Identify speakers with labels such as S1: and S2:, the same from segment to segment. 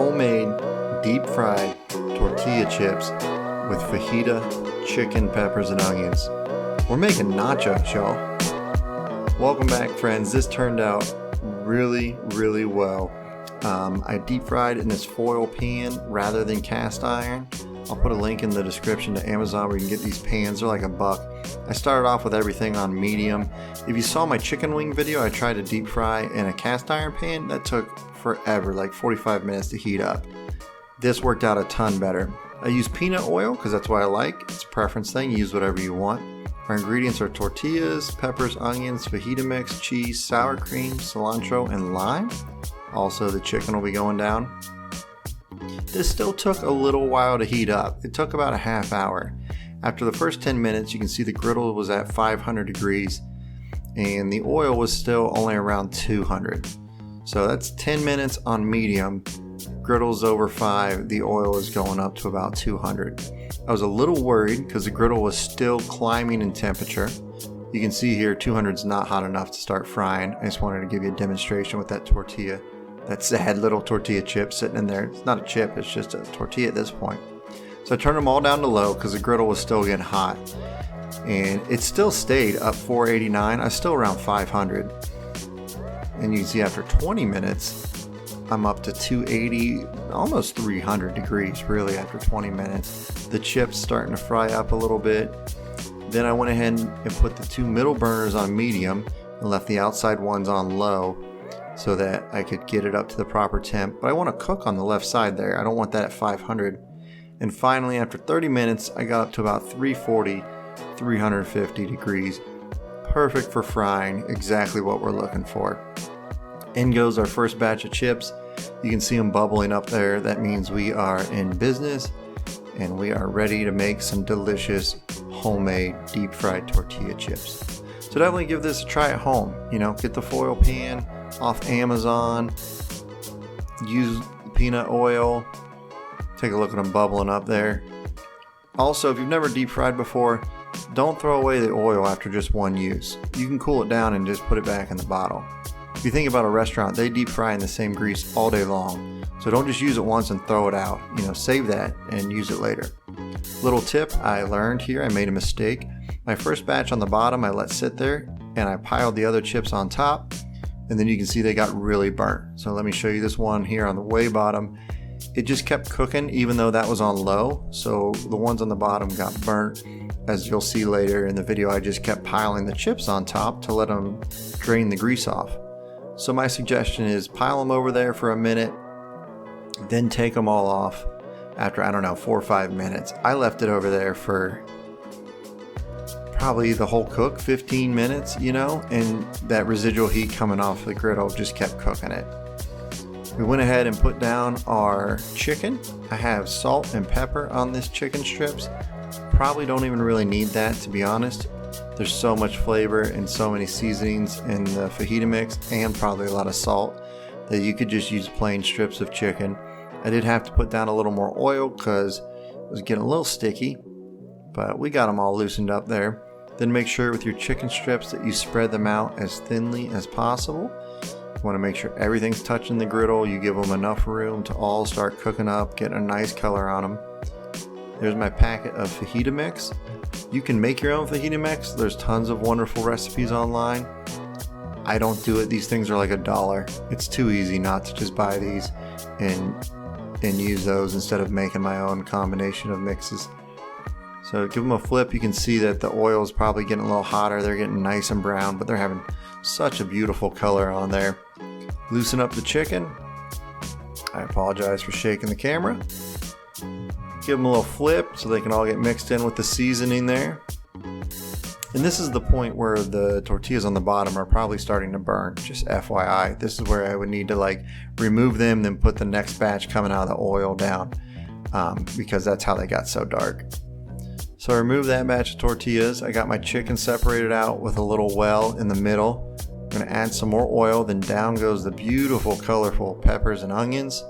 S1: homemade deep fried tortilla chips with fajita, chicken, peppers, and onions. We're making nachos, y'all. Welcome back, friends. This turned out really well. I deep fried in this foil pan rather than cast iron. I'll put a link in the description to Amazon where you can get these pans. They're like $1. I started off with everything on medium. If you saw my chicken wing video, I tried to deep fry in a cast iron pan. That took forever, like 45 minutes to heat up. This worked out a ton better. I use peanut oil because that's what I like. It's a preference thing. Use whatever you want. Our ingredients are tortillas, peppers, onions, fajita mix, cheese, sour cream, cilantro, and lime. Also, the chicken will be going down. This still took a little while to heat up. It took about a half hour. After the first 10 minutes, you can see the griddle was at 500 degrees and the oil was still only around 200. So that's 10 minutes on medium. Griddle's over 5, the oil is going up to about 200. I was a little worried because the griddle was still climbing in temperature. You can see here 200 is not hot enough to start frying. I just wanted to give you a demonstration with that tortilla. That sad little tortilla chip sitting in there. It's not a chip, it's just a tortilla at this point. So I turned them all down to low because the griddle was still getting hot. And it still stayed up 489. I was still around 500. And you can see after 20 minutes, I'm up to 280, almost 300 degrees really after 20 minutes. The chips starting to fry up a little bit. Then I went ahead and put the 2 middle burners on medium and left the outside ones on low, so that I could get it up to the proper temp. But I want to cook on the left side there. I don't want that at 500. And finally, after 30 minutes, I got up to about 340, 350 degrees. Perfect for frying, exactly what we're looking for. In goes our first batch of chips. You can see them bubbling up there. That means we are in business and we are ready to make some delicious homemade deep fried tortilla chips. So definitely give this a try at home. Get the foil pan off Amazon, use peanut oil, take a look at them bubbling up there. Also, if you've never deep fried before, don't throw away the oil after just one use. You can cool it down and just put it back in the bottle. If you think about a restaurant, they deep fry in the same grease all day long, so don't just use it once and throw it out. Save that and use it later. Little tip I learned here, I made a mistake. My first batch on the bottom I let sit there and I piled the other chips on top. And then you can see they got really burnt. So let me show you this one here on the way bottom. It just kept cooking even though that was on low. So the ones on the bottom got burnt. As you'll see later in the video, I just kept piling the chips on top to let them drain the grease off. So my suggestion is pile them over there for a minute, then take them all off after, 4 or 5 minutes. I left it over there for probably the whole cook, 15 minutes, and that residual heat coming off the griddle just kept cooking it. We went ahead and put down our chicken. I have salt and pepper on this chicken strips. Probably don't even really need that, to be honest. There's so much flavor and so many seasonings in the fajita mix and probably a lot of salt that you could just use plain strips of chicken. I did have to put down a little more oil because it was getting a little sticky, but we got them all loosened up there. Then make sure with your chicken strips that you spread them out as thinly as possible. You want to make sure everything's touching the griddle. You give them enough room to all start cooking up, get a nice color on them. There's my packet of fajita mix. You can make your own fajita mix. There's tons of wonderful recipes online. I don't do it. These things are like $1. It's too easy not to just buy these and use those instead of making my own combination of mixes. So give them a flip. You can see that the oil is probably getting a little hotter. They're getting nice and brown, but they're having such a beautiful color on there. Loosen up the chicken. I apologize for shaking the camera. Give them a little flip so they can all get mixed in with the seasoning there. And this is the point where the tortillas on the bottom are probably starting to burn. Just FYI, this is where I would need to remove them, then put the next batch coming out of the oil down because that's how they got so dark. So I removed that batch of tortillas. I got my chicken separated out with a little well in the middle. I'm going to add some more oil, then down goes the beautiful colorful peppers and onions.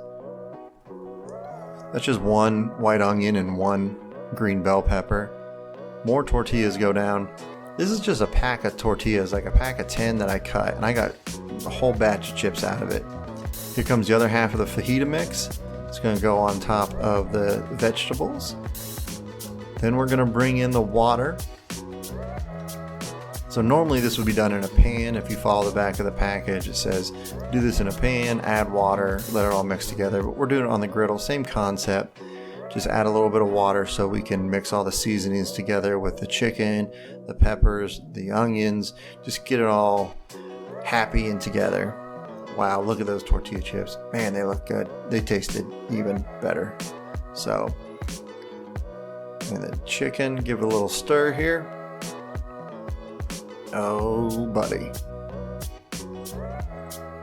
S1: That's just 1 white onion and 1 green bell pepper. More tortillas go down. This is just a pack of tortillas, like a pack of 10 that I cut, and I got a whole batch of chips out of it. Here comes the other half of the fajita mix. It's going to go on top of the vegetables. Then we're going to bring in the water. So normally this would be done in a pan. If you follow the back of the package, it says do this in a pan, add water, let it all mix together. But we're doing it on the griddle, same concept. Just add a little bit of water so we can mix all the seasonings together with the chicken, the peppers, the onions. Just get it all happy and together. Wow, look at those tortilla chips. Man, they look good. They tasted even better. So, and the chicken, give it a little stir here. Oh, buddy.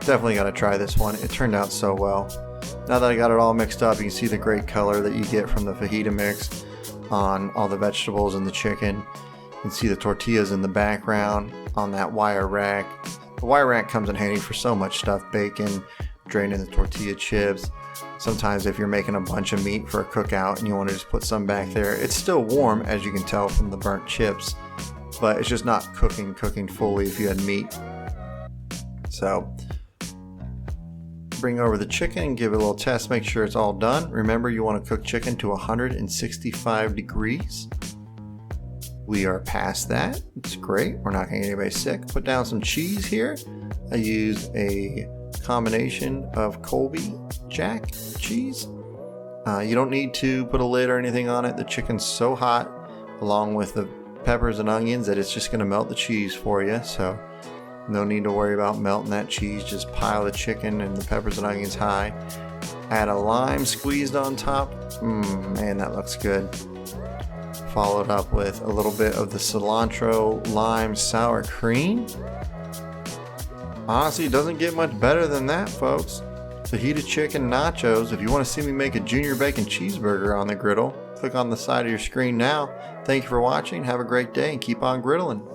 S1: Definitely got to try this one. It turned out so well. Now that I got it all mixed up, you can see the great color that you get from the fajita mix on all the vegetables and the chicken. You can see the tortillas in the background on that wire rack. The wire rack comes in handy for so much stuff. Bacon, draining the tortilla chips. Sometimes if you're making a bunch of meat for a cookout and you want to just put some back there, it's still warm, as you can tell from the burnt chips, but it's just not cooking fully if you had meat. So bring over the chicken, give it a little test, make sure it's all done. Remember, you want to cook chicken to 165 degrees. We are past that. It's great. We're not going to get anybody sick. Put down some cheese here. I used a combination of Colby Jack cheese. You don't need to put a lid or anything on it. The chicken's so hot, along with the peppers and onions, that it's just going to melt the cheese for you. So no need to worry about melting that cheese. Just pile the chicken and the peppers and onions high. Add a lime squeezed on top. Man, that looks good. Followed up with a little bit of the cilantro lime sour cream. Honestly, it doesn't get much better than that, folks. Fajita chicken nachos. If you want to see me make a junior bacon cheeseburger on the griddle, click on the side of your screen now. Thank you for watching. Have a great day and keep on griddling.